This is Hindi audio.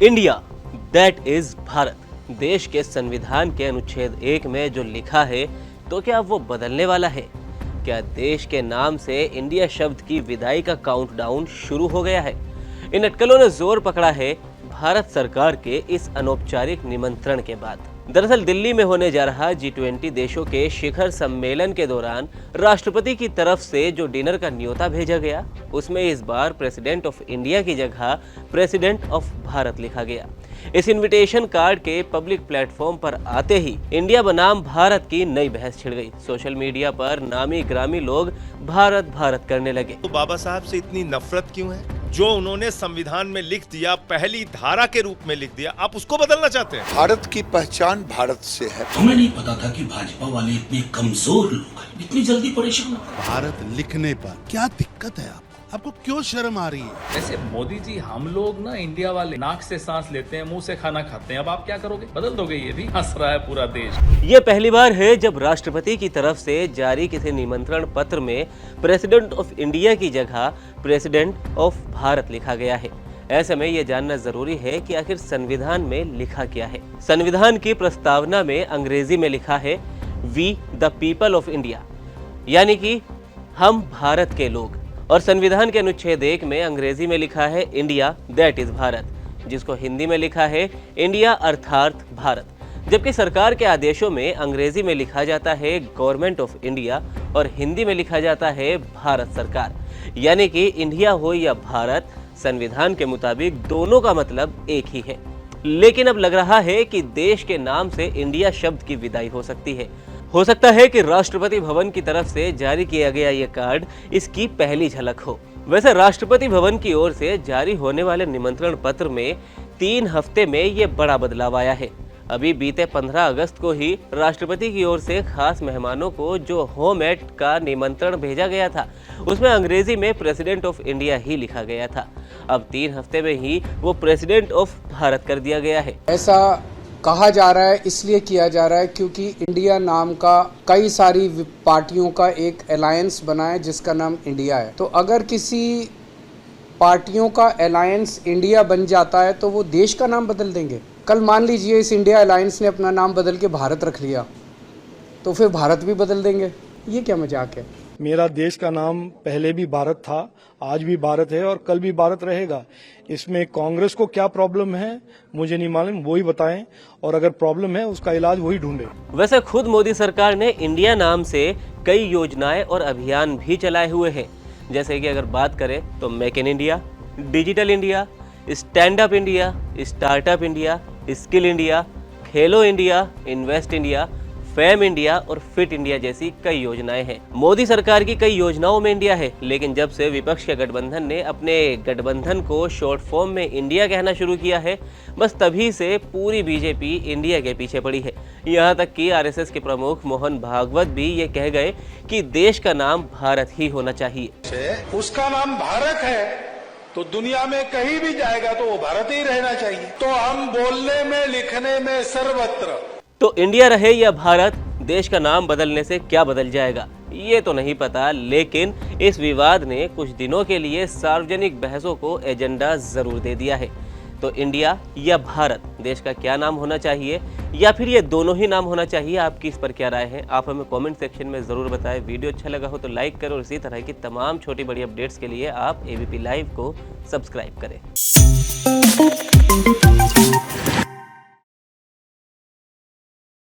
India that is Bharat. देश के संविधान के अनुच्छेद 1 में जो लिखा है तो क्या वो बदलने वाला है? क्या देश के नाम से इंडिया शब्द की विदाई का काउंटडाउन शुरू हो गया है? इन अटकलों ने जोर पकड़ा है भारत सरकार के इस अनौपचारिक निमंत्रण के बाद। दरअसल दिल्ली में होने जा रहा G20 देशों के शिखर सम्मेलन के दौरान राष्ट्रपति की तरफ से जो डिनर का न्योता भेजा गया, उसमें इस बार प्रेसिडेंट ऑफ इंडिया की जगह प्रेसिडेंट ऑफ भारत लिखा गया। इस इनविटेशन कार्ड के पब्लिक प्लेटफॉर्म पर आते ही इंडिया बनाम भारत की नई बहस छिड़ गई। सोशल मीडिया पर नामी ग्रामी लोग भारत भारत करने लगे। तो बाबा साहब से इतनी नफरत क्यों है? जो उन्होंने संविधान में लिख दिया, पहली धारा के रूप में लिख दिया, आप उसको बदलना चाहते हैं? भारत की पहचान भारत से है। हमें नहीं पता था कि भाजपा वाले इतने कमजोर लोग हैं, इतनी जल्दी परेशान। भारत लिखने पर क्या दिक्कत है आपको क्यों शर्म आ रही है? वैसे मोदी जी, हम लोग ना इंडिया वाले नाक से सांस लेते हैं, मुंह से खाना खाते हैं। अब आप क्या करोगे? बदल दोगे? ये भी हंस रहा है पूरा देश। ये पहली बार है जब राष्ट्रपति की तरफ से जारी किसी निमंत्रण पत्र में प्रेसिडेंट ऑफ इंडिया की जगह प्रेसिडेंट ऑफ भारत लिखा गया है। ऐसे में यह जानना जरूरी है कि आखिर संविधान में लिखा क्या है। संविधान की प्रस्तावना में अंग्रेजी में लिखा है we the people of India, यानी कि हम भारत के लोग। और संविधान के अनुच्छेद 1 में अंग्रेजी में लिखा है इंडिया दैट इज भारत, जिसको हिंदी में लिखा है इंडिया अर्थात भारत। जबकि सरकार के आदेशों में अंग्रेजी में लिखा जाता है गवर्नमेंट ऑफ इंडिया और हिंदी में लिखा जाता है भारत सरकार, यानी कि इंडिया हो या भारत, संविधान के मुताबिक दोनों का मतलब एक ही है। लेकिन अब लग रहा है कि देश के नाम से इंडिया शब्द की विदाई हो सकती है। हो सकता है कि राष्ट्रपति भवन की तरफ से जारी किया गया ये कार्ड इसकी पहली झलक हो। वैसे राष्ट्रपति भवन की ओर से जारी होने वाले निमंत्रण पत्र में 3 हफ्ते में ये बड़ा बदलाव आया है। अभी बीते 15 अगस्त को ही राष्ट्रपति की ओर से खास मेहमानों को जो होम एड का निमंत्रण भेजा गया था, उसमें अंग्रेजी में प्रेसिडेंट ऑफ इंडिया ही लिखा गया था। अब 3 हफ्ते में ही वो प्रेसिडेंट ऑफ भारत कर दिया गया है। ऐसा कहा जा रहा है, इसलिए किया जा रहा है क्योंकि इंडिया नाम का कई सारी पार्टियों का एक अलायंस बना है जिसका नाम इंडिया है। तो अगर किसी पार्टियों का अलायंस इंडिया बन जाता है तो वो देश का नाम बदल देंगे। कल मान लीजिए इस इंडिया अलायंस ने अपना नाम बदल के भारत रख लिया, तो फिर भारत भी बदल देंगे। ये क्या मजाक है? मेरा देश का नाम पहले भी भारत था, आज भी भारत है और कल भी भारत रहेगा। इसमें कांग्रेस को क्या प्रॉब्लम है मुझे नहीं मालूम, वो ही बताएं, और अगर प्रॉब्लम है उसका इलाज वही ढूंढे। वैसे खुद मोदी सरकार ने इंडिया नाम से कई योजनाएं और अभियान भी चलाए हुए हैं। जैसे कि अगर बात करें तो make in India, digital India, stand up India, startup India, skill India, Khelo India, invest India, fame India और फिट इंडिया जैसी कई योजनाएं हैं। मोदी सरकार की कई योजनाओं में इंडिया है, लेकिन जब से विपक्ष के गठबंधन ने अपने गठबंधन को शॉर्ट फॉर्म में इंडिया कहना शुरू किया है, बस तभी से पूरी बीजेपी इंडिया के पीछे पड़ी है। यहाँ तक कि आरएसएस के प्रमुख मोहन भागवत भी ये कह गए कि देश का नाम भारत ही होना चाहिए। उसका नाम भारत है तो दुनिया में कहीं भी जाएगा तो वो भारत ही रहना चाहिए। तो हम बोलने में, लिखने में, सर्वत्र तो इंडिया रहे या भारत, देश का नाम बदलने से क्या बदल जाएगा ये तो नहीं पता, लेकिन इस विवाद ने कुछ दिनों के लिए सार्वजनिक बहसों को एजेंडा जरूर दे दिया है। तो इंडिया या भारत, देश का क्या नाम होना चाहिए, या फिर ये दोनों ही नाम होना चाहिए? आपकी इस पर क्या राय है? आप हमें कमेंट सेक्शन में ज़रूर बताएं। वीडियो अच्छा लगा हो तो लाइक करो और इसी तरह की तमाम छोटी बड़ी अपडेट्स के लिए आप ABP लाइव को सब्सक्राइब करें।